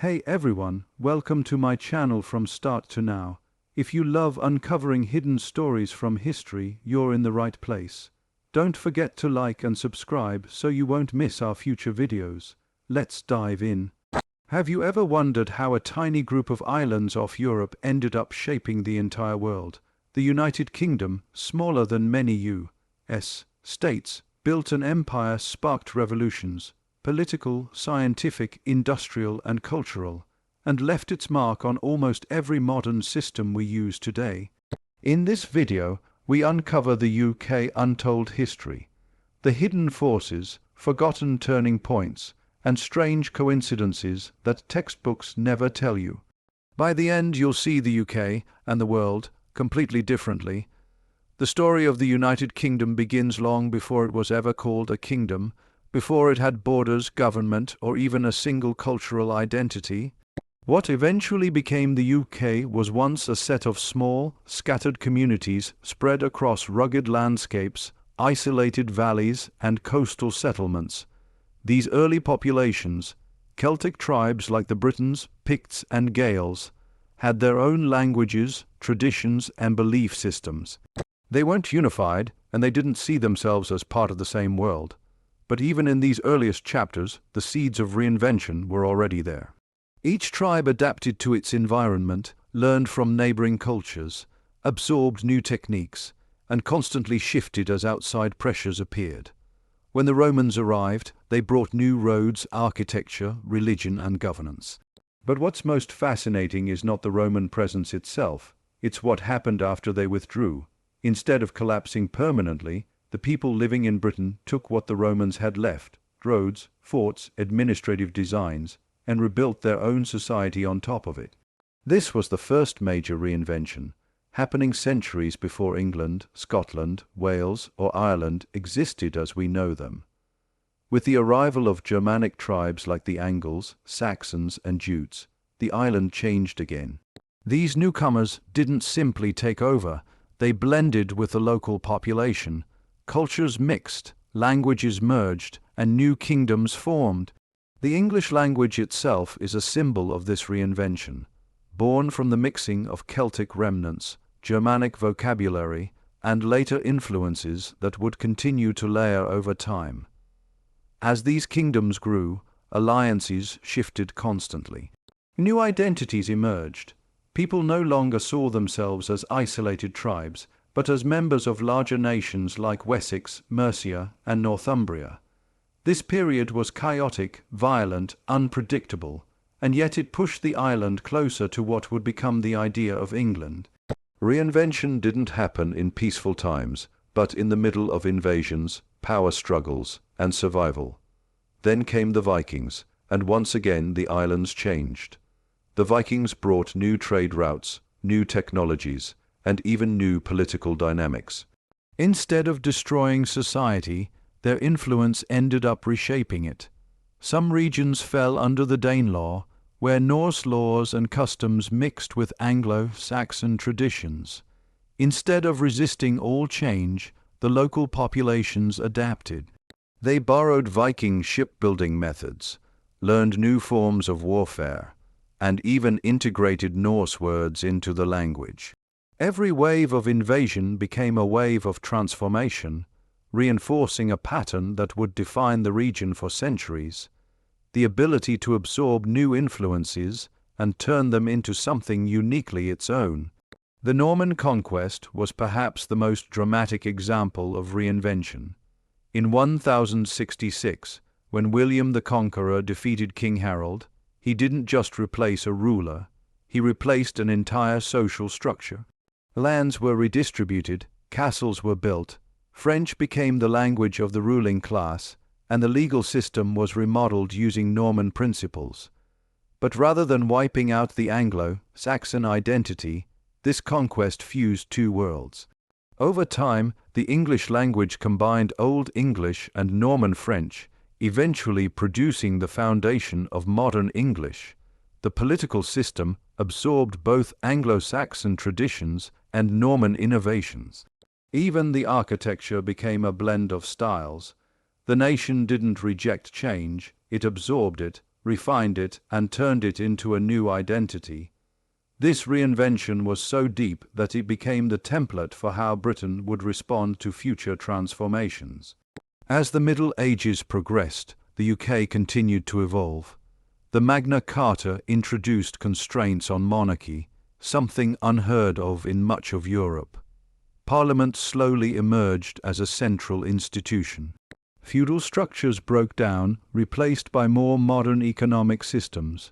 Hey everyone, welcome to my channel from start to now. If you love uncovering hidden stories from history, you're in the right place. Don't forget to like and subscribe so you won't miss our future videos. Let's dive in. Have you ever wondered how a tiny group of islands off Europe ended up shaping the entire world? The United Kingdom, smaller than many U.S. states, built an empire, sparked revolutions, political, scientific, industrial, and cultural, and left its mark on almost every modern system we use today. In this video, we uncover the UK untold history, the hidden forces, forgotten turning points, and strange coincidences that textbooks never tell you. By the end, you'll see the UK and the world completely differently. The story of the United Kingdom begins long before it was ever called a kingdom, before it had borders, government, or even a single cultural identity. What eventually became the UK was once a set of small, scattered communities spread across rugged landscapes, isolated valleys, and coastal settlements. These early populations, Celtic tribes like the Britons, Picts, and Gaels, had their own languages, traditions, and belief systems. They weren't unified, and they didn't see themselves as part of the same world. But even in these earliest chapters, the seeds of reinvention were already there. Each tribe adapted to its environment, learned from neighboring cultures, absorbed new techniques, and constantly shifted as outside pressures appeared. When the Romans arrived, they brought new roads, architecture, religion, and governance. But what's most fascinating is not the Roman presence itself, it's what happened after they withdrew. Instead of collapsing permanently, the people living in Britain took what the Romans had left, roads, forts, administrative designs, and rebuilt their own society on top of it. This was the first major reinvention, happening centuries before England, Scotland, Wales, or Ireland existed as we know them. With the arrival of Germanic tribes like the Angles, Saxons, and Jutes, the island changed again. These newcomers didn't simply take over, they blended with the local population. Cultures mixed, languages merged, and new kingdoms formed. The English language itself is a symbol of this reinvention, born from the mixing of Celtic remnants, Germanic vocabulary, and later influences that would continue to layer over time. As these kingdoms grew, alliances shifted constantly. New identities emerged. People no longer saw themselves as isolated tribes, but as members of larger nations like Wessex, Mercia, and Northumbria. This period was chaotic, violent, unpredictable, and yet it pushed the island closer to what would become the idea of England. Reinvention didn't happen in peaceful times, but in the middle of invasions, power struggles, and survival. Then came the Vikings, and once again the islands changed. The Vikings brought new trade routes, new technologies, and even new political dynamics. Instead of destroying society, their influence ended up reshaping it. Some regions fell under the Danelaw, where Norse laws and customs mixed with Anglo-Saxon traditions. Instead of resisting all change, the local populations adapted. They borrowed Viking shipbuilding methods, learned new forms of warfare, and even integrated Norse words into the language. Every wave of invasion became a wave of transformation, reinforcing a pattern that would define the region for centuries. The ability to absorb new influences and turn them into something uniquely its own. The Norman Conquest was perhaps the most dramatic example of reinvention. In 1066, when William the Conqueror defeated King Harold, he didn't just replace a ruler, he replaced an entire social structure. Lands were redistributed, castles were built, French became the language of the ruling class, and the legal system was remodeled using Norman principles. But rather than wiping out the Anglo-Saxon identity, this conquest fused two worlds. Over time, the English language combined Old English and Norman French, eventually producing the foundation of modern English. The political system absorbed both Anglo-Saxon traditions and Norman innovations. Even the architecture became a blend of styles. The nation didn't reject change, it absorbed it, refined it, and turned it into a new identity. This reinvention was so deep that it became the template for how Britain would respond to future transformations. As the Middle Ages progressed, the UK continued to evolve. The Magna Carta introduced constraints on monarchy, something unheard of in much of Europe. Parliament slowly emerged as a central institution. Feudal structures broke down, replaced by more modern economic systems.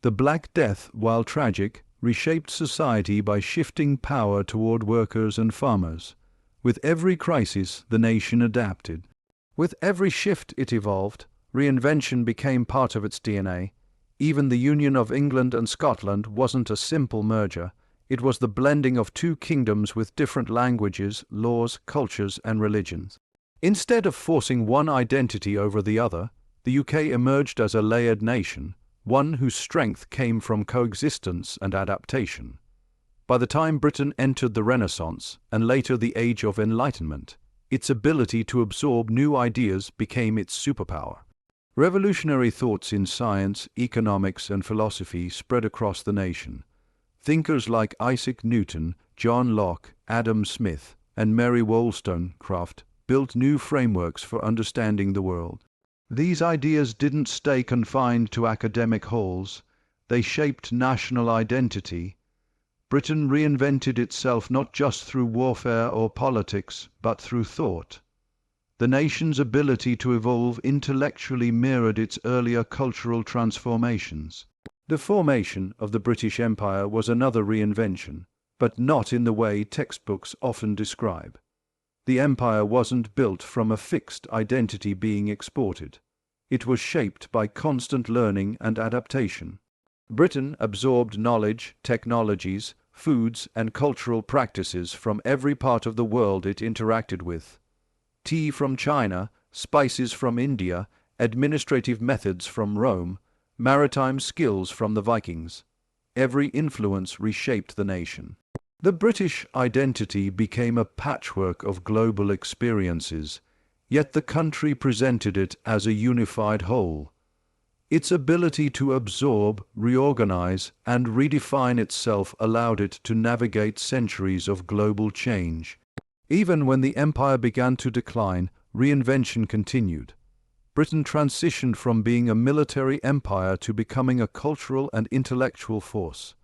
The Black Death, while tragic, reshaped society by shifting power toward workers and farmers. With every crisis, the nation adapted. With every shift it evolved, reinvention became part of its DNA. Even the union of England and Scotland wasn't a simple merger. It was the blending of two kingdoms with different languages, laws, cultures, and religions. Instead of forcing one identity over the other, the UK emerged as a layered nation, one whose strength came from coexistence and adaptation. By the time Britain entered the Renaissance, and later the Age of Enlightenment, its ability to absorb new ideas became its superpower. Revolutionary thoughts in science, economics, and philosophy spread across the nation. Thinkers like Isaac Newton, John Locke, Adam Smith, and Mary Wollstonecraft built new frameworks for understanding the world. These ideas didn't stay confined to academic halls. They shaped national identity. Britain reinvented itself not just through warfare or politics, but through thought. The nation's ability to evolve intellectually mirrored its earlier cultural transformations. The formation of the British Empire was another reinvention, but not in the way textbooks often describe. The empire wasn't built from a fixed identity being exported. It was shaped by constant learning and adaptation. Britain absorbed knowledge, technologies, foods, and cultural practices from every part of the world it interacted with. Tea from China, spices from India, administrative methods from Rome, maritime skills from the Vikings. Every influence reshaped the nation. The British identity became a patchwork of global experiences, yet the country presented it as a unified whole. Its ability to absorb, reorganize, and redefine itself allowed it to navigate centuries of global change. Even when the empire began to decline, reinvention continued. Britain transitioned from being a military empire to becoming a cultural and intellectual force.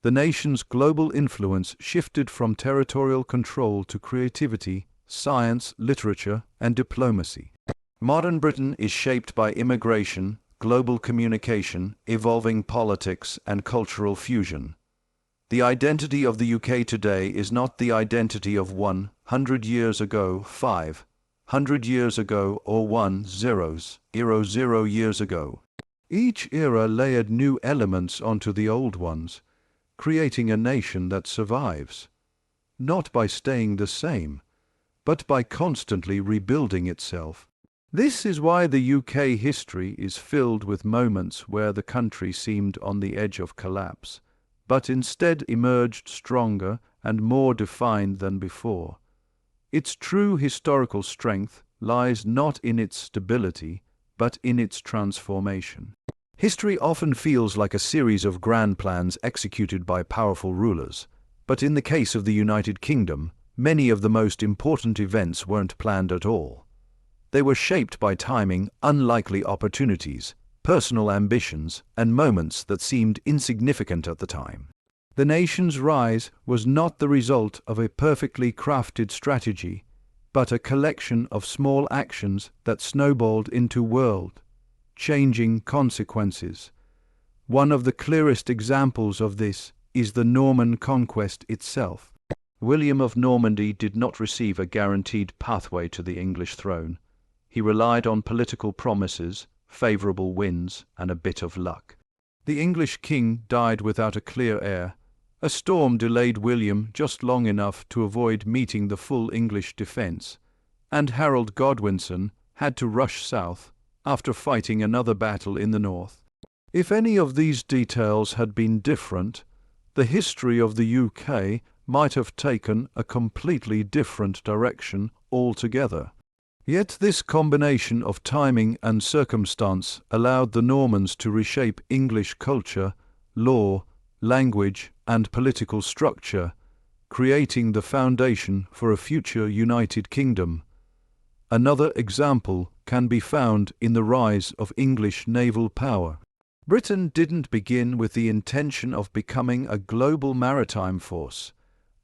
The nation's global influence shifted from territorial control to creativity, science, literature, and diplomacy. Modern Britain is shaped by immigration, global communication, evolving politics, and cultural fusion. The identity of the UK today is not the identity of 100 years ago, 500 years ago, or 10 years ago. Each era layered new elements onto the old ones, creating a nation that survives, not by staying the same, but by constantly rebuilding itself. This is why the UK history is filled with moments where the country seemed on the edge of collapse, but instead emerged stronger and more defined than before. Its true historical strength lies not in its stability, but in its transformation. History often feels like a series of grand plans executed by powerful rulers, but in the case of the United Kingdom, many of the most important events weren't planned at all. They were shaped by timing, unlikely opportunities, personal ambitions, and moments that seemed insignificant at the time. The nation's rise was not the result of a perfectly crafted strategy, but a collection of small actions that snowballed into world-changing consequences. One of the clearest examples of this is the Norman Conquest itself. William of Normandy did not receive a guaranteed pathway to the English throne. He relied on political promises, favourable winds, and a bit of luck. The English king died without a clear heir. A storm delayed William just long enough to avoid meeting the full English defence, and Harold Godwinson had to rush south after fighting another battle in the north. If any of these details had been different, the history of the UK might have taken a completely different direction altogether. Yet this combination of timing and circumstance allowed the Normans to reshape English culture, law, language, and political structure, creating the foundation for a future United Kingdom. Another example can be found in the rise of English naval power. Britain didn't begin with the intention of becoming a global maritime force.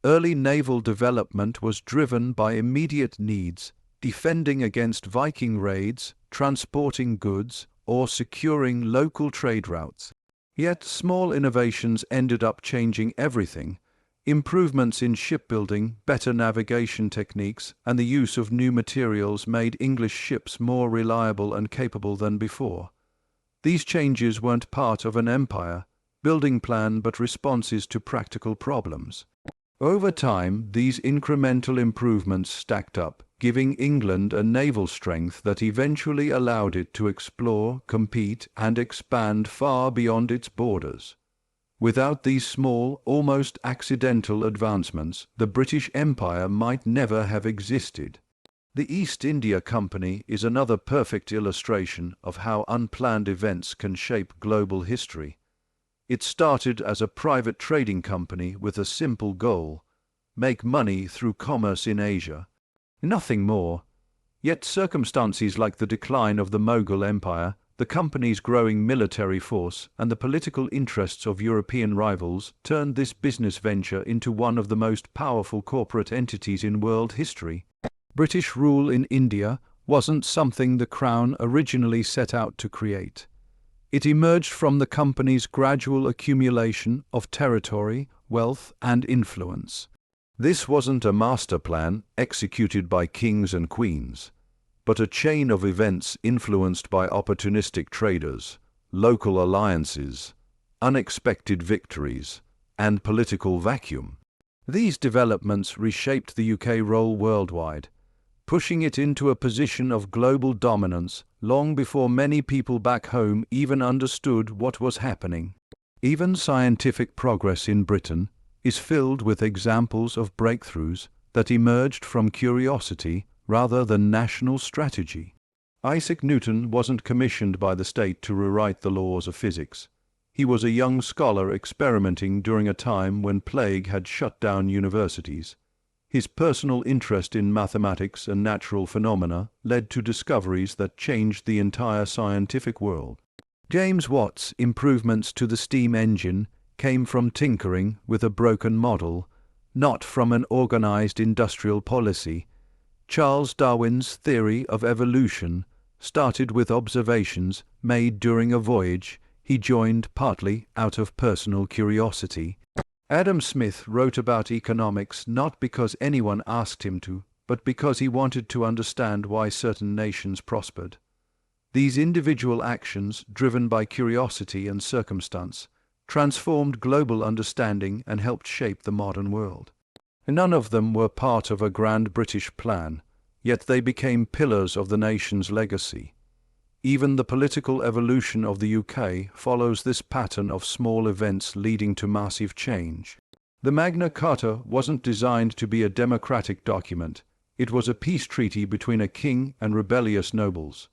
Early naval development was driven by immediate needs, defending against Viking raids, transporting goods, or securing local trade routes. Yet small innovations ended up changing everything. Improvements in shipbuilding, better navigation techniques, and the use of new materials made English ships more reliable and capable than before. These changes weren't part of an empire building plan but responses to practical problems. Over time, these incremental improvements stacked up, giving England a naval strength that eventually allowed it to explore, compete, and expand far beyond its borders. Without these small, almost accidental advancements, the British Empire might never have existed. The East India Company is another perfect illustration of how unplanned events can shape global history. It started as a private trading company with a simple goal: make money through commerce in Asia. Nothing more. Yet circumstances like the decline of the Mughal Empire, the company's growing military force, and the political interests of European rivals turned this business venture into one of the most powerful corporate entities in world history. British rule in India wasn't something the Crown originally set out to create. It emerged from the company's gradual accumulation of territory, wealth, and influence. This wasn't a master plan executed by kings and queens, but a chain of events influenced by opportunistic traders, local alliances, unexpected victories, and political vacuum. These developments reshaped the UK role worldwide, pushing it into a position of global dominance long before many people back home even understood what was happening. Even scientific progress in Britain is filled with examples of breakthroughs that emerged from curiosity rather than national strategy. Isaac Newton wasn't commissioned by the state to rewrite the laws of physics. He was a young scholar experimenting during a time when plague had shut down universities. His personal interest in mathematics and natural phenomena led to discoveries that changed the entire scientific world. James Watt's improvements to the steam engine came from tinkering with a broken model, not from an organized industrial policy. Charles Darwin's theory of evolution started with observations made during a voyage he joined partly out of personal curiosity. Adam Smith wrote about economics not because anyone asked him to, but because he wanted to understand why certain nations prospered. These individual actions, driven by curiosity and circumstance, transformed global understanding and helped shape the modern world. None of them were part of a grand British plan, yet they became pillars of the nation's legacy. Even the political evolution of the UK follows this pattern of small events leading to massive change. The Magna Carta wasn't designed to be a democratic document. It was a peace treaty between a king and rebellious nobles.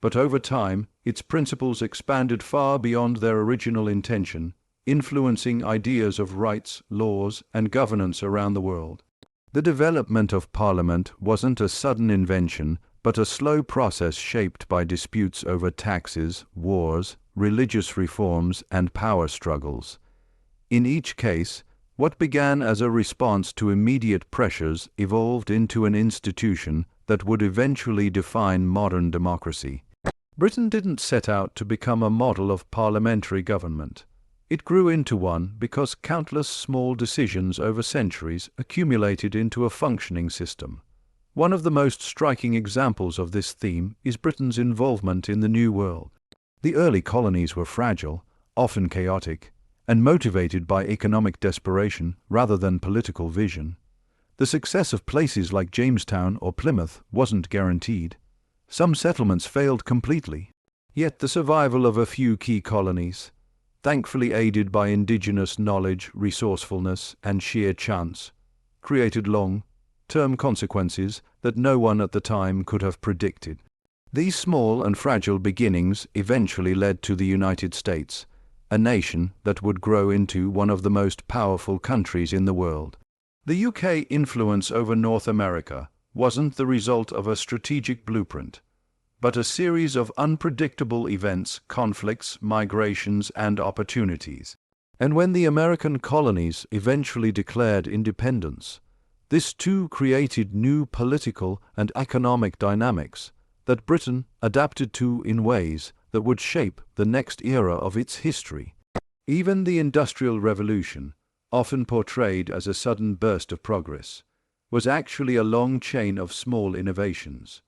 But over time, its principles expanded far beyond their original intention, influencing ideas of rights, laws, and governance around the world. The development of Parliament wasn't a sudden invention, but a slow process shaped by disputes over taxes, wars, religious reforms, and power struggles. In each case, what began as a response to immediate pressures evolved into an institution that would eventually define modern democracy. Britain didn't set out to become a model of parliamentary government. It grew into one because countless small decisions over centuries accumulated into a functioning system. One of the most striking examples of this theme is Britain's involvement in the New World. The early colonies were fragile, often chaotic, and motivated by economic desperation rather than political vision. The success of places like Jamestown or Plymouth wasn't guaranteed. Some settlements failed completely. Yet the survival of a few key colonies, thankfully aided by indigenous knowledge, resourcefulness, and sheer chance, created long, short-term consequences that no one at the time could have predicted. These small and fragile beginnings eventually led to the United States, a nation that would grow into one of the most powerful countries in the world. The UK influence over North America wasn't the result of a strategic blueprint, but a series of unpredictable events, conflicts, migrations, and opportunities. And when the American colonies eventually declared independence, this too created new political and economic dynamics that Britain adapted to in ways that would shape the next era of its history. Even the Industrial Revolution, often portrayed as a sudden burst of progress, was actually a long chain of small innovations.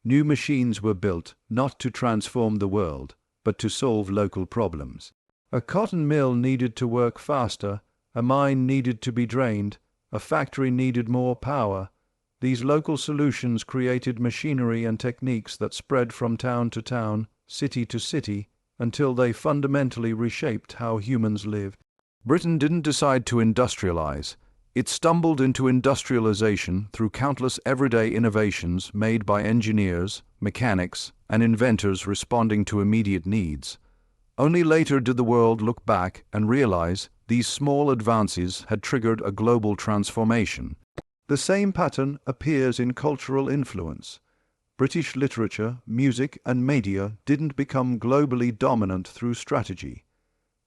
New machines were built not to transform the world, but to solve local problems. A cotton mill needed to work faster, a mine needed to be drained, a factory needed more power. These local solutions created machinery and techniques that spread from town to town, city to city, until they fundamentally reshaped how humans lived. Britain didn't decide to industrialize. It stumbled into industrialization through countless everyday innovations made by engineers, mechanics, and inventors responding to immediate needs. Only later did the world look back and realize these small advances had triggered a global transformation. The same pattern appears in cultural influence. British literature, music, and media didn't become globally dominant through strategy.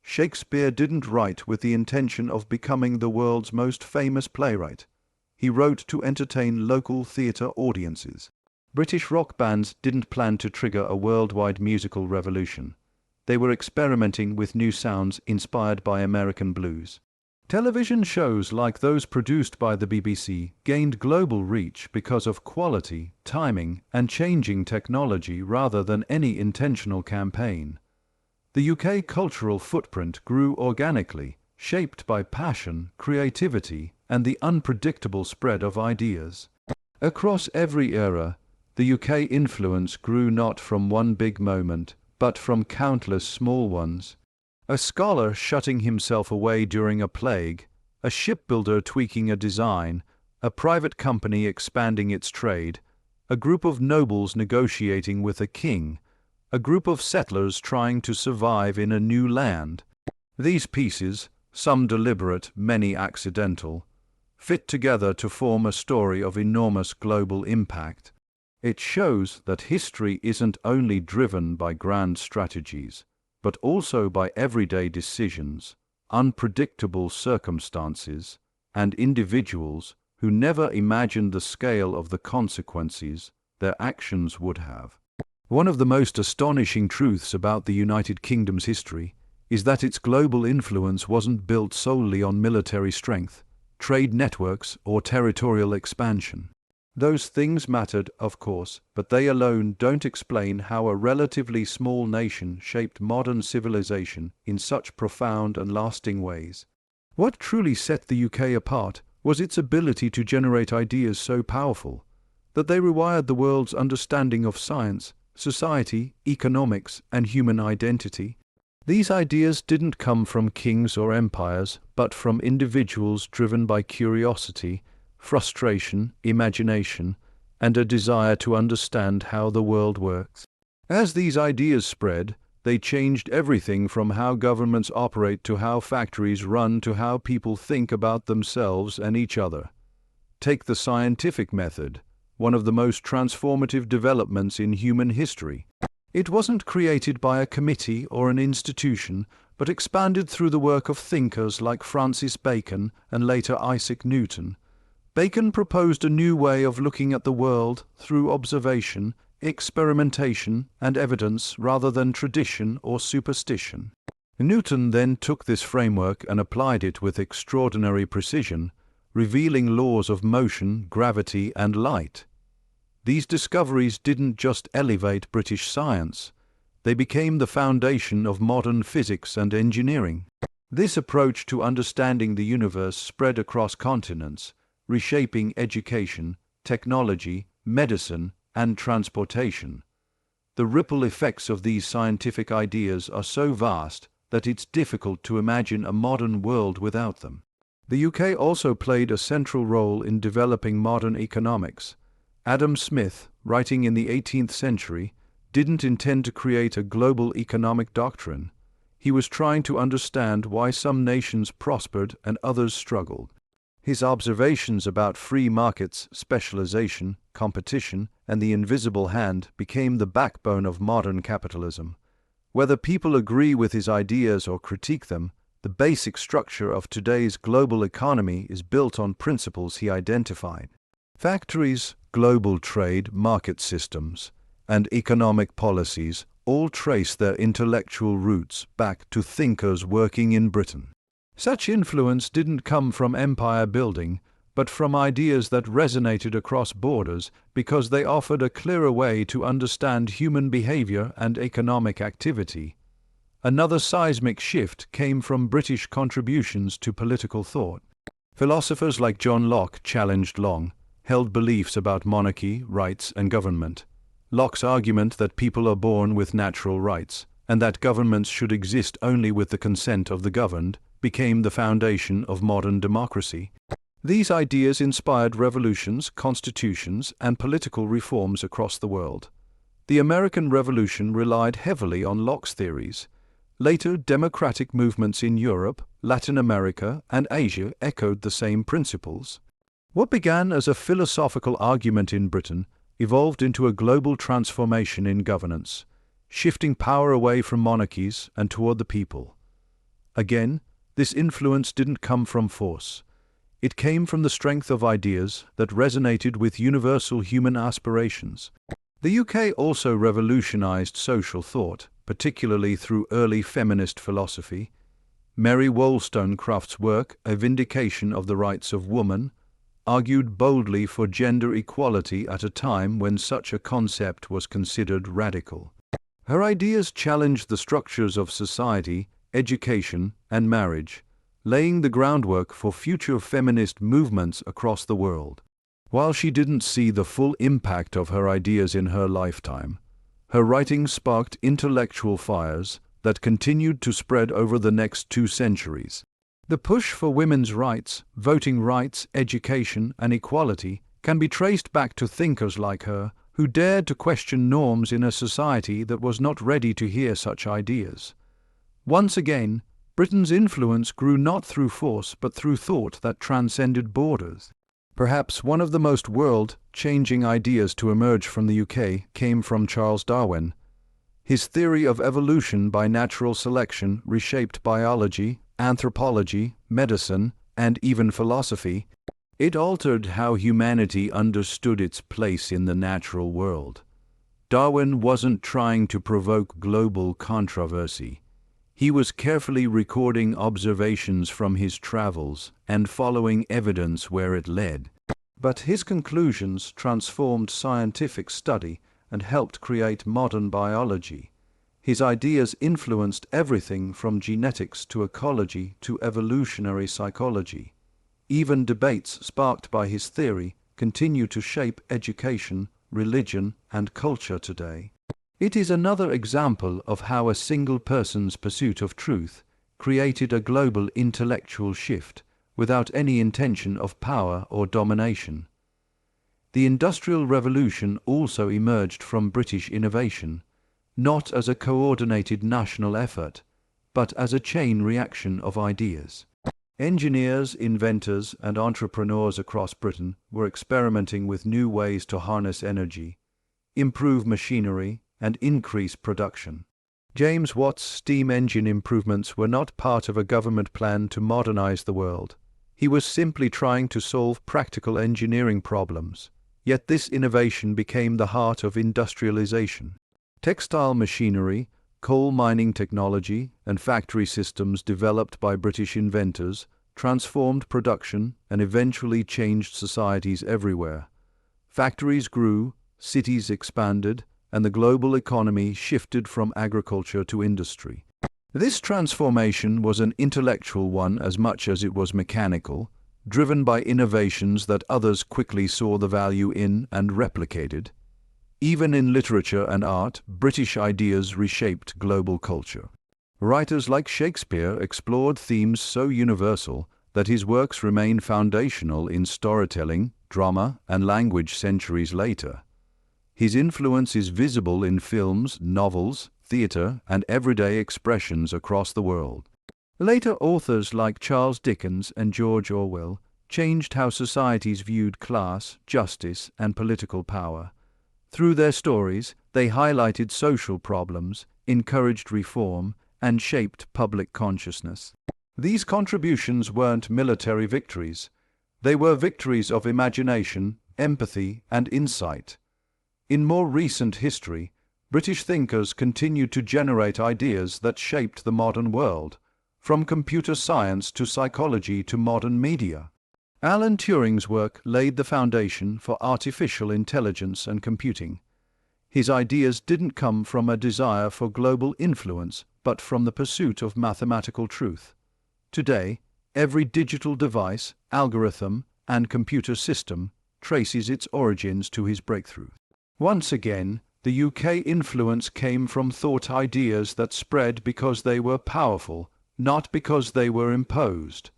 Shakespeare didn't write with the intention of becoming the world's most famous playwright. He wrote to entertain local theatre audiences. British rock bands didn't plan to trigger a worldwide musical revolution. They were experimenting with new sounds inspired by American blues. Television shows like those produced by the BBC gained global reach because of quality, timing, and changing technology rather than any intentional campaign. The UK cultural footprint grew organically, shaped by passion, creativity, and the unpredictable spread of ideas. Across every era, the UK influence grew not from one big moment, but from countless small ones. A scholar shutting himself away during a plague, a shipbuilder tweaking a design, a private company expanding its trade, a group of nobles negotiating with a king, a group of settlers trying to survive in a new land. These pieces, some deliberate, many accidental, fit together to form a story of enormous global impact. It shows that history isn't only driven by grand strategies, but also by everyday decisions, unpredictable circumstances, and individuals who never imagined the scale of the consequences their actions would have. One of the most astonishing truths about the United Kingdom's history is that its global influence wasn't built solely on military strength, trade networks, or territorial expansion. Those things mattered, of course, but they alone don't explain how a relatively small nation shaped modern civilization in such profound and lasting ways. What truly set the UK apart was its ability to generate ideas so powerful that they rewired the world's understanding of science, society, economics, and human identity. These ideas didn't come from kings or empires, but from individuals driven by curiosity, frustration, imagination, and a desire to understand how the world works. As these ideas spread, they changed everything from how governments operate to how factories run to how people think about themselves and each other. Take the scientific method, one of the most transformative developments in human history. It wasn't created by a committee or an institution, but expanded through the work of thinkers like Francis Bacon and later Isaac Newton. Bacon proposed a new way of looking at the world through observation, experimentation, and evidence rather than tradition or superstition. Newton then took this framework and applied it with extraordinary precision, revealing laws of motion, gravity, and light. These discoveries didn't just elevate British science, they became the foundation of modern physics and engineering. This approach to understanding the universe spread across continents, reshaping education, technology, medicine, and transportation. The ripple effects of these scientific ideas are so vast that it's difficult to imagine a modern world without them. The UK also played a central role in developing modern economics. Adam Smith, writing in the 18th century, didn't intend to create a global economic doctrine. He was trying to understand why some nations prospered and others struggled. His observations about free markets, specialization, competition, and the invisible hand became the backbone of modern capitalism. Whether people agree with his ideas or critique them, the basic structure of today's global economy is built on principles he identified. Factories, global trade, market systems, and economic policies all trace their intellectual roots back to thinkers working in Britain. Such influence didn't come from empire building, but from ideas that resonated across borders because they offered a clearer way to understand human behavior and economic activity. Another seismic shift came from British contributions to political thought. Philosophers like John Locke challenged Long, held beliefs about monarchy, rights, and government. Locke's argument that people are born with natural rights, and that governments should exist only with the consent of the governed, became the foundation of modern democracy. These ideas inspired revolutions, constitutions, and political reforms across the world. The American Revolution relied heavily on Locke's theories. Later, democratic movements in Europe, Latin America, and Asia echoed the same principles. What began as a philosophical argument in Britain evolved into a global transformation in governance, shifting power away from monarchies and toward the people. Again, this influence didn't come from force. It came from the strength of ideas that resonated with universal human aspirations. The UK also revolutionized social thought, particularly through early feminist philosophy. Mary Wollstonecraft's work, A Vindication of the Rights of Woman, argued boldly for gender equality at a time when such a concept was considered radical. Her ideas challenged the structures of society, education, and marriage, laying the groundwork for future feminist movements across the world. While she didn't see the full impact of her ideas in her lifetime, her writing sparked intellectual fires that continued to spread over the next 2 centuries. The push for women's rights, voting rights, education, and equality can be traced back to thinkers like her who dared to question norms in a society that was not ready to hear such ideas. Once again, Britain's influence grew not through force but through thought that transcended borders. Perhaps one of the most world-changing ideas to emerge from the UK came from Charles Darwin. His theory of evolution by natural selection reshaped biology, anthropology, medicine, and even philosophy. It altered how humanity understood its place in the natural world. Darwin wasn't trying to provoke global controversy. He was carefully recording observations from his travels and following evidence where it led. But his conclusions transformed scientific study and helped create modern biology. His ideas influenced everything from genetics to ecology to evolutionary psychology. Even debates sparked by his theory continue to shape education, religion, and culture today. It is another example of how a single person's pursuit of truth created a global intellectual shift without any intention of power or domination. The Industrial Revolution also emerged from British innovation, not as a coordinated national effort, but as a chain reaction of ideas. Engineers, inventors, and entrepreneurs across Britain were experimenting with new ways to harness energy, improve machinery, and increase production. James Watt's steam engine improvements were not part of a government plan to modernize the world. He was simply trying to solve practical engineering problems. Yet this innovation became the heart of industrialization. Textile machinery, coal mining technology, and factory systems developed by British inventors transformed production and eventually changed societies everywhere. Factories grew, cities expanded, and the global economy shifted from agriculture to industry. This transformation was an intellectual one as much as it was mechanical, driven by innovations that others quickly saw the value in and replicated. Even in literature and art, British ideas reshaped global culture. Writers like Shakespeare explored themes so universal that his works remain foundational in storytelling, drama, and language centuries later. His influence is visible in films, novels, theatre, and everyday expressions across the world. Later authors like Charles Dickens and George Orwell changed how societies viewed class, justice, and political power. Through their stories, they highlighted social problems, encouraged reform, and shaped public consciousness. These contributions weren't military victories. They were victories of imagination, empathy, and insight. In more recent history, British thinkers continued to generate ideas that shaped the modern world, from computer science to psychology to modern media. Alan Turing's work laid the foundation for artificial intelligence and computing. His ideas didn't come from a desire for global influence, but from the pursuit of mathematical truth. Today, every digital device, algorithm, and computer system traces its origins to his breakthrough. Once again, the UK influence came from thought ideas that spread because they were powerful, not because they were imposed.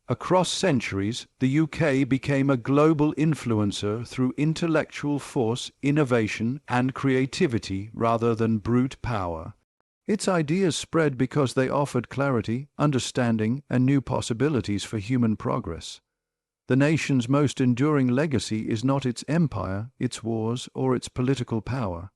Across centuries, the UK became a global influencer through intellectual force, innovation, and creativity rather than brute power. Its ideas spread because they offered clarity, understanding, and new possibilities for human progress. The nation's most enduring legacy is not its empire, its wars, or its political power.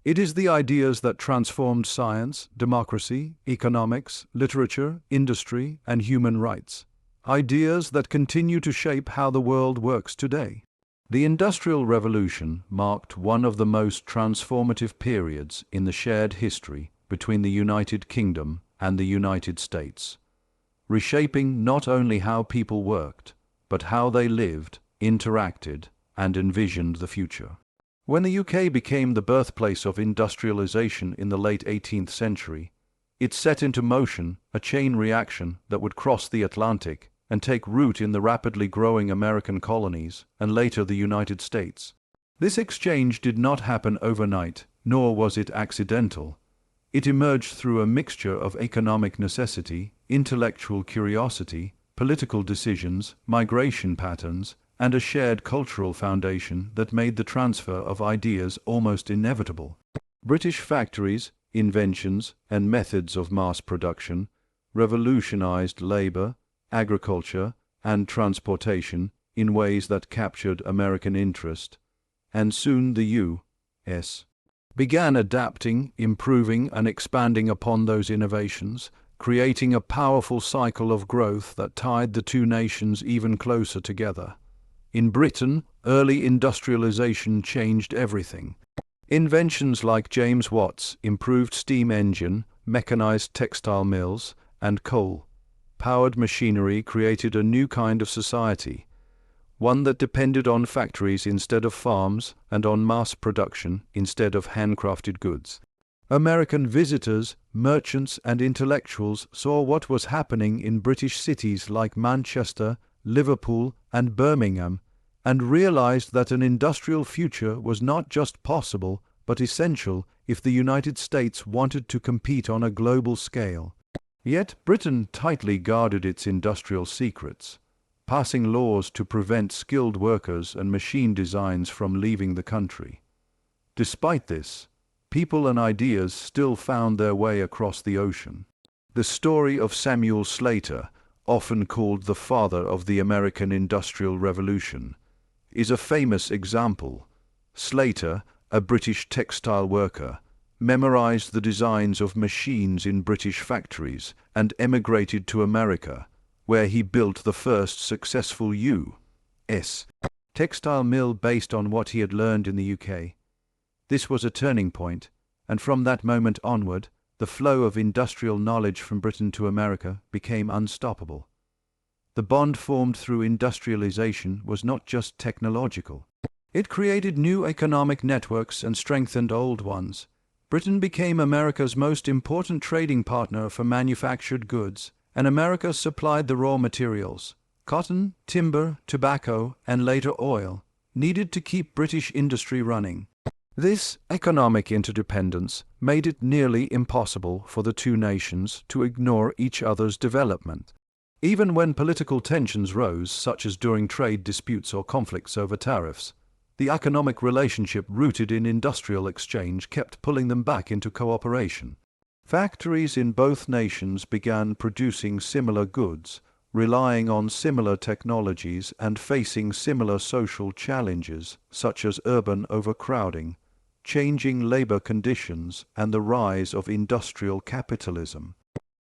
It is the ideas that transformed science, democracy, economics, literature, industry, and human rights. Ideas that continue to shape how the world works today. The Industrial Revolution marked one of the most transformative periods in the shared history between the United Kingdom and the United States, reshaping not only how people worked, but how they lived, interacted, and envisioned the future. When the UK became the birthplace of industrialization in the late 18th century, it set into motion a chain reaction that would cross the Atlantic and take root in the rapidly growing American colonies and later the United States. This exchange did not happen overnight, nor was it accidental. It emerged through a mixture of economic necessity, intellectual curiosity, political decisions, migration patterns, and a shared cultural foundation that made the transfer of ideas almost inevitable. British factories, inventions, and methods of mass production revolutionized labor, agriculture, and transportation in ways that captured American interest, and soon the U.S. began adapting, improving, and expanding upon those innovations, creating a powerful cycle of growth that tied the two nations even closer together. In Britain, early industrialization changed everything. Inventions like James Watt's improved steam engine, mechanized textile mills, and coal-powered machinery created a new kind of society, one that depended on factories instead of farms and on mass production instead of handcrafted goods. American visitors, merchants, and intellectuals saw what was happening in British cities like Manchester, Liverpool, and Birmingham, and realized that an industrial future was not just possible but essential if the United States wanted to compete on a global scale. Yet Britain tightly guarded its industrial secrets, passing laws to prevent skilled workers and machine designs from leaving the country. Despite this, people and ideas still found their way across the ocean. The story of Samuel Slater, often called the father of the American Industrial Revolution, is a famous example. Slater, a British textile worker, memorized the designs of machines in British factories and emigrated to America, where he built the first successful U.S. textile mill based on what he had learned in the UK. This was a turning point, and from that moment onward, the flow of industrial knowledge from Britain to America became unstoppable. The bond formed through industrialization was not just technological. It created new economic networks and strengthened old ones. Britain became America's most important trading partner for manufactured goods, and America supplied the raw materials, cotton, timber, tobacco, and later oil, needed to keep British industry running. This economic interdependence made it nearly impossible for the two nations to ignore each other's development. Even when political tensions rose, such as during trade disputes or conflicts over tariffs, the economic relationship rooted in industrial exchange kept pulling them back into cooperation. Factories in both nations began producing similar goods, relying on similar technologies and facing similar social challenges such as urban overcrowding, changing labor conditions, and the rise of industrial capitalism.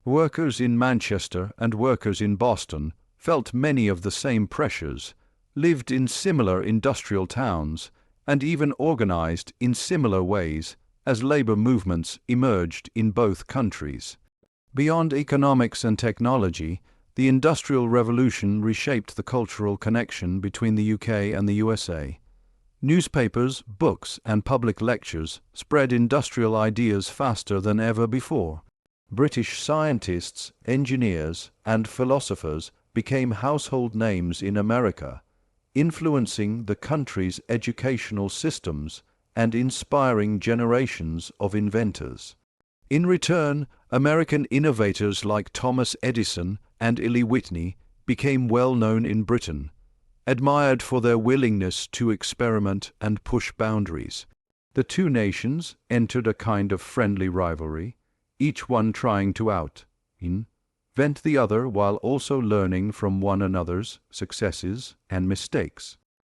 Workers in Manchester and workers in Boston felt many of the same pressures, lived in similar industrial towns, and even organized in similar ways as labor movements emerged in both countries. Beyond economics and technology, the Industrial Revolution reshaped the cultural connection between the UK and the USA. Newspapers, books, and public lectures spread industrial ideas faster than ever before. British scientists, engineers, and philosophers became household names in America, influencing the country's educational systems and inspiring generations of inventors. In return, American innovators like Thomas Edison and Eli Whitney became well known in Britain, admired for their willingness to experiment and push boundaries. The two nations entered a kind of friendly rivalry, each one trying to out-invent the other while also learning from one another's successes and mistakes.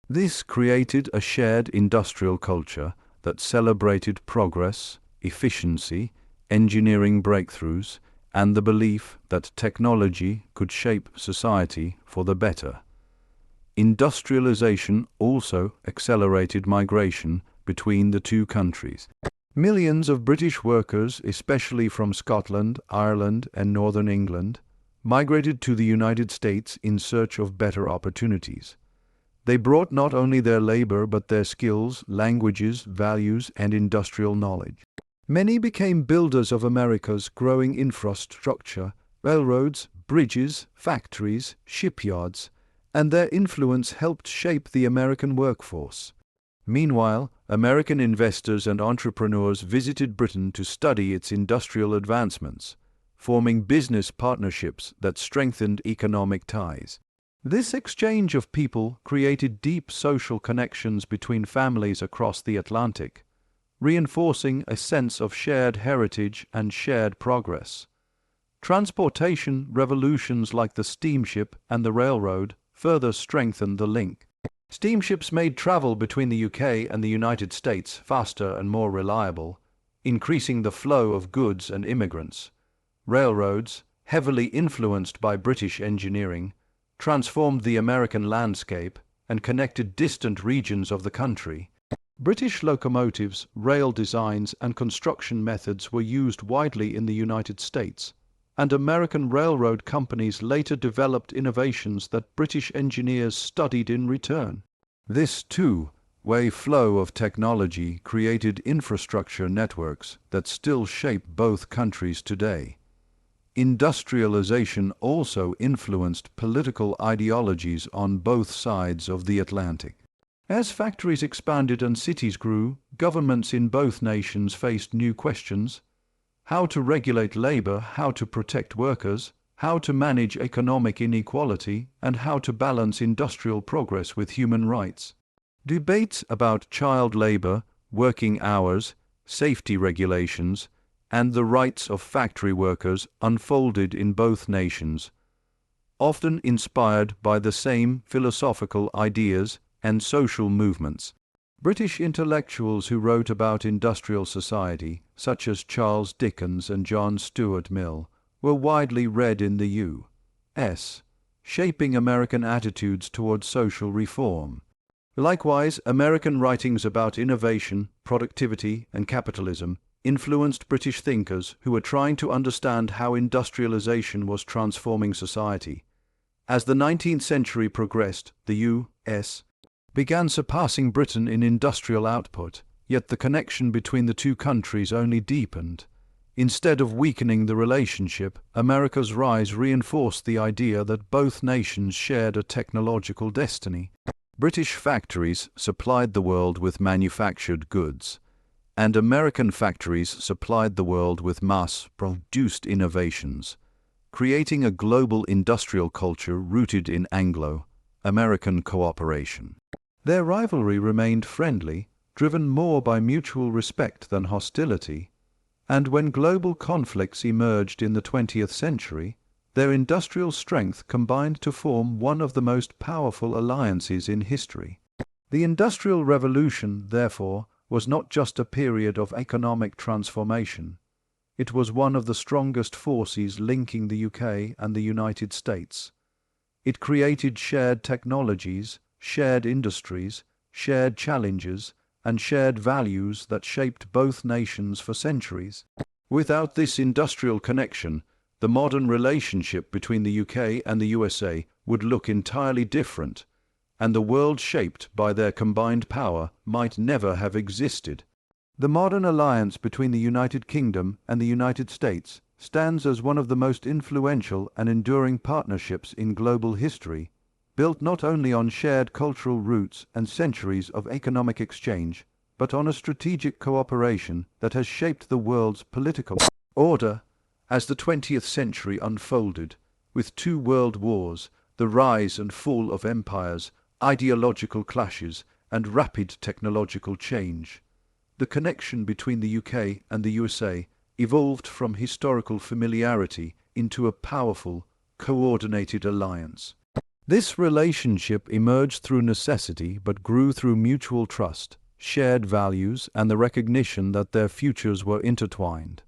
This created a shared industrial culture that celebrated progress, efficiency, engineering breakthroughs, and the belief that technology could shape society for the better. Industrialization also accelerated migration between the two countries. Millions of British workers, especially from Scotland, Ireland, and Northern England, migrated to the United States in search of better opportunities. They brought not only their labor but their skills, languages, values, and industrial knowledge. Many became builders of America's growing infrastructure, railroads, bridges, factories, shipyards, and their influence helped shape the American workforce. Meanwhile, American investors and entrepreneurs visited Britain to study its industrial advancements, forming business partnerships that strengthened economic ties. This exchange of people created deep social connections between families across the Atlantic, reinforcing a sense of shared heritage and shared progress. Transportation revolutions like the steamship and the railroad further strengthened the link. Steamships made travel between the UK and the United States faster and more reliable, increasing the flow of goods and immigrants. Railroads, heavily influenced by British engineering, transformed the American landscape and connected distant regions of the country. British locomotives, rail designs, and construction methods were used widely in the United States, and American railroad companies later developed innovations that British engineers studied in return. This two-way flow of technology created infrastructure networks that still shape both countries today. Industrialization also influenced political ideologies on both sides of the Atlantic. As factories expanded and cities grew, governments in both nations faced new questions: how to regulate labor, how to protect workers, how to manage economic inequality, and how to balance industrial progress with human rights. Debates about child labor, working hours, safety regulations, and the rights of factory workers unfolded in both nations, often inspired by the same philosophical ideas and social movements. British intellectuals who wrote about industrial society, such as Charles Dickens and John Stuart Mill, were widely read in the U.S., shaping American attitudes toward social reform. Likewise, American writings about innovation, productivity, and capitalism influenced British thinkers who were trying to understand how industrialization was transforming society. As the 19th century progressed, the U.S. began surpassing Britain in industrial output, yet the connection between the two countries only deepened. Instead of weakening the relationship, America's rise reinforced the idea that both nations shared a technological destiny. British factories supplied the world with manufactured goods, and American factories supplied the world with mass-produced innovations. creating a global industrial culture rooted in Anglo-American cooperation. Their rivalry remained friendly, driven more by mutual respect than hostility, and when global conflicts emerged in the 20th century, their industrial strength combined to form one of the most powerful alliances in history. The Industrial Revolution, therefore, was not just a period of economic transformation. It was one of the strongest forces linking the UK and the United States. It created shared technologies, shared industries, shared challenges, and shared values that shaped both nations for centuries. Without this industrial connection, the modern relationship between the UK and the USA would look entirely different, and the world shaped by their combined power might never have existed. The modern alliance between the United Kingdom and the United States stands as one of the most influential and enduring partnerships in global history, built not only on shared cultural roots and centuries of economic exchange, but on a strategic cooperation that has shaped the world's political order. As the 20th century unfolded, with two world wars, the rise and fall of empires, ideological clashes, and rapid technological change, the connection between the UK and the USA evolved from historical familiarity into a powerful, coordinated alliance. This relationship emerged through necessity but grew through mutual trust, shared values, and the recognition that their futures were intertwined.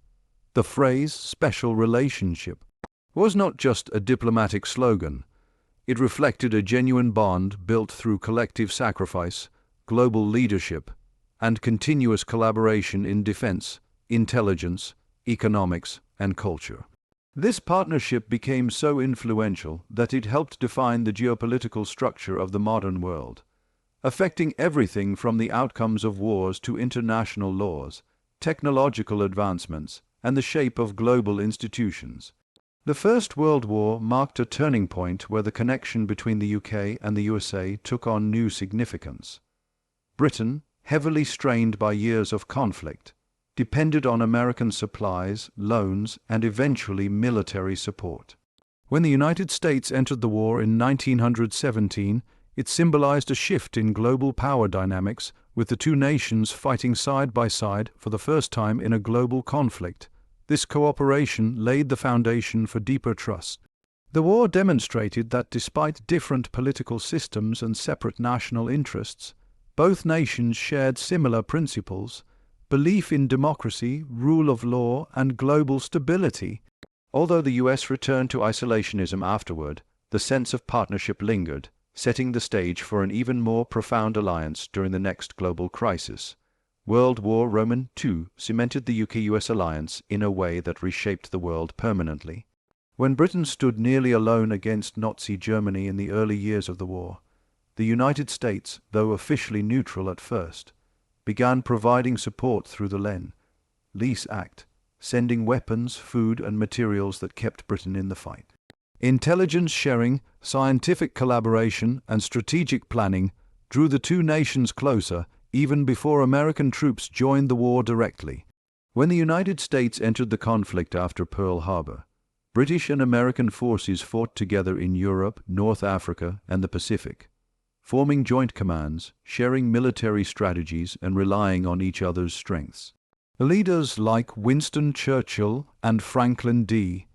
The phrase "special relationship" was not just a diplomatic slogan. It reflected a genuine bond built through collective sacrifice, global leadership, and continuous collaboration in defense, intelligence, economics, and culture. This partnership became so influential that it helped define the geopolitical structure of the modern world, affecting everything from the outcomes of wars to international laws, technological advancements, and the shape of global institutions. The First World War marked a turning point where the connection between the UK and the USA took on new significance. Britain, heavily strained by years of conflict, depended on American supplies, loans, and eventually military support. When the United States entered the war in 1917, it symbolized a shift in global power dynamics, with the two nations fighting side by side for the first time in a global conflict. This cooperation laid the foundation for deeper trust. The war demonstrated that despite different political systems and separate national interests, both nations shared similar principles: belief in democracy, rule of law, and global stability. Although the US returned to isolationism afterward, the sense of partnership lingered, setting the stage for an even more profound alliance during the next global crisis. World War II cemented the UK-US alliance in a way that reshaped the world permanently. When Britain stood nearly alone against Nazi Germany in the early years of the war, the United States, though officially neutral at first, began providing support through the Lend-Lease Act, sending weapons, food, and materials that kept Britain in the fight. Intelligence sharing, scientific collaboration, and strategic planning drew the two nations closer even before American troops joined the war directly. When the United States entered the conflict after Pearl Harbor, British and American forces fought together in Europe, North Africa, and the Pacific, forming joint commands, sharing military strategies, and relying on each other's strengths. Leaders like Winston Churchill and Franklin D.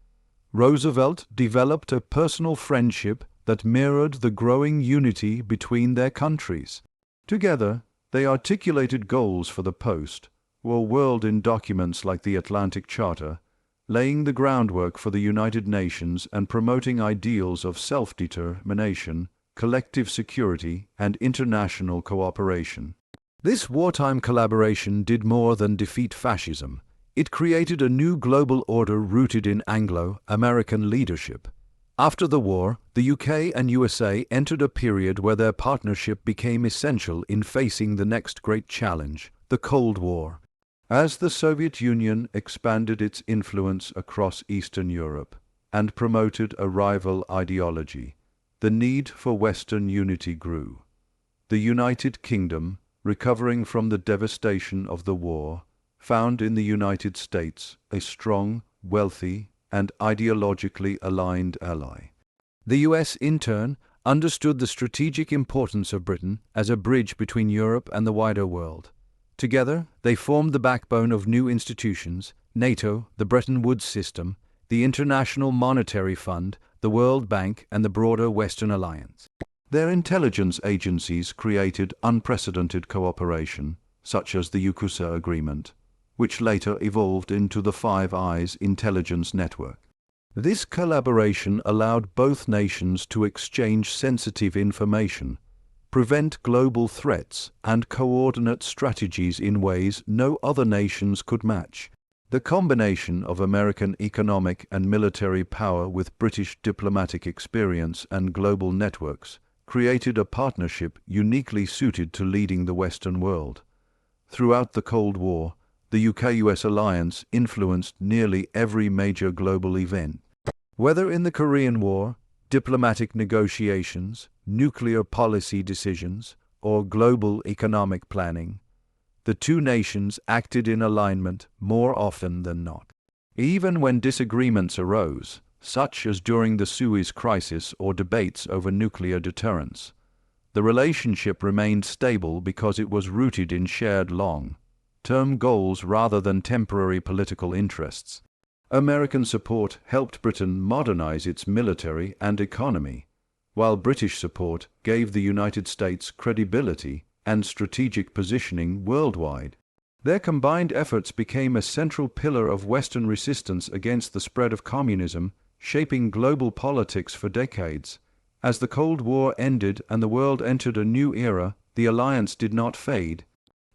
Roosevelt developed a personal friendship that mirrored the growing unity between their countries. Together, they articulated goals for the post-war world in documents like the Atlantic Charter, laying the groundwork for the United Nations and promoting ideals of self-determination, collective security, and international cooperation. This wartime collaboration did more than defeat fascism. It created a new global order rooted in Anglo-American leadership. After the war, the UK and USA entered a period where their partnership became essential in facing the next great challenge, the Cold War. As the Soviet Union expanded its influence across Eastern Europe and promoted a rival ideology, the need for Western unity grew. The United Kingdom, recovering from the devastation of the war, found in the United States a strong, wealthy, and ideologically aligned ally. The US, in turn, understood the strategic importance of Britain as a bridge between Europe and the wider world. Together, they formed the backbone of new institutions: NATO, the Bretton Woods system, the International Monetary Fund, the World Bank, and the broader Western Alliance. Their intelligence agencies created unprecedented cooperation, such as the UKUSA Agreement, which later evolved into the Five Eyes intelligence network. This collaboration allowed both nations to exchange sensitive information, prevent global threats, and coordinate strategies in ways no other nations could match. The combination of American economic and military power with British diplomatic experience and global networks created a partnership uniquely suited to leading the Western world. Throughout the Cold War, the UK-US alliance influenced nearly every major global event. Whether in the Korean War, diplomatic negotiations, nuclear policy decisions, or global economic planning, the two nations acted in alignment more often than not. Even when disagreements arose, such as during the Suez Crisis or debates over nuclear deterrence, the relationship remained stable because it was rooted in shared long-term goals rather than temporary political interests. American support helped Britain modernize its military and economy, while British support gave the United States credibility and strategic positioning worldwide. Their combined efforts became a central pillar of Western resistance against the spread of communism, shaping global politics for decades. As the Cold War ended and the world entered a new era, the alliance did not fade.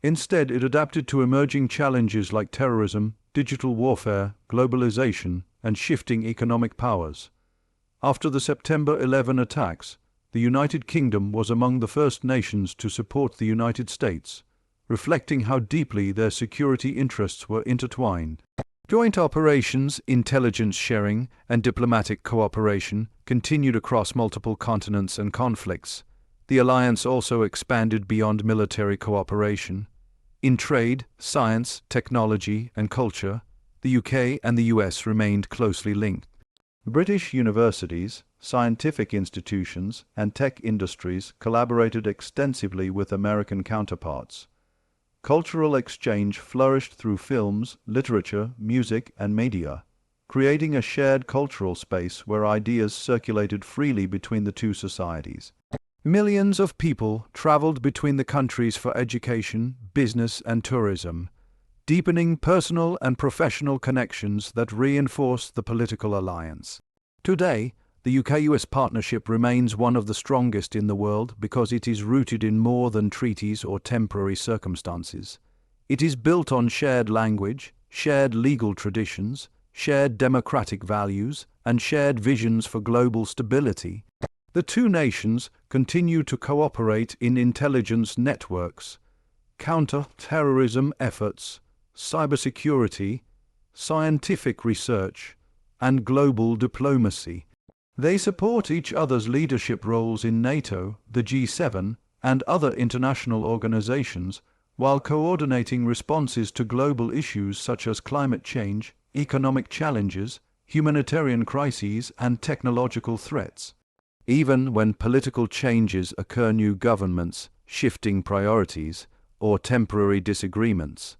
Instead, it adapted to emerging challenges like terrorism, digital warfare, globalization, and shifting economic powers. After the September 11 attacks, the United Kingdom was among the first nations to support the United States, reflecting how deeply their security interests were intertwined. Joint operations, intelligence sharing, and diplomatic cooperation continued across multiple continents and conflicts. The alliance also expanded beyond military cooperation. In trade, science, technology, and culture, the UK and the US remained closely linked. British universities, scientific institutions, and tech industries collaborated extensively with American counterparts. Cultural exchange flourished through films, literature, music, and media, creating a shared cultural space where ideas circulated freely between the two societies. Millions of people traveled between the countries for education, business, and tourism, deepening personal and professional connections that reinforced the political alliance. Today, the UK-US partnership remains one of the strongest in the world because it is rooted in more than treaties or temporary circumstances. It is built on shared language, shared legal traditions, shared democratic values, and shared visions for global stability. The two nations continue to cooperate in intelligence networks, counter-terrorism efforts, cybersecurity, scientific research, and global diplomacy. They support each other's leadership roles in NATO, the G7, and other international organizations, while coordinating responses to global issues such as climate change, economic challenges, humanitarian crises, and technological threats. Even when political changes occur, new governments, shifting priorities, or temporary disagreements,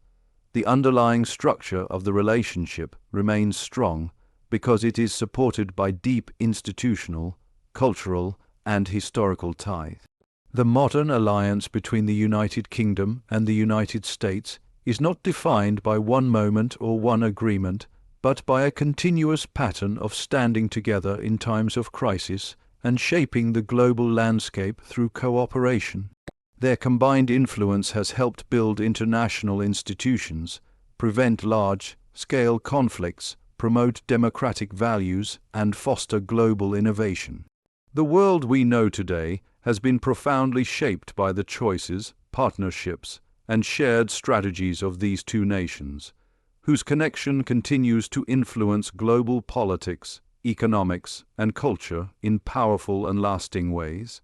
the underlying structure of the relationship remains strong because it is supported by deep institutional, cultural, and historical ties. The modern alliance between the United Kingdom and the United States is not defined by one moment or one agreement, but by a continuous pattern of standing together in times of crisis and shaping the global landscape through cooperation. Their combined influence has helped build international institutions, prevent large-scale conflicts, promote democratic values, and foster global innovation. The world we know today has been profoundly shaped by the choices, partnerships, and shared strategies of these two nations, whose connection continues to influence global politics, economics, and culture in powerful and lasting ways.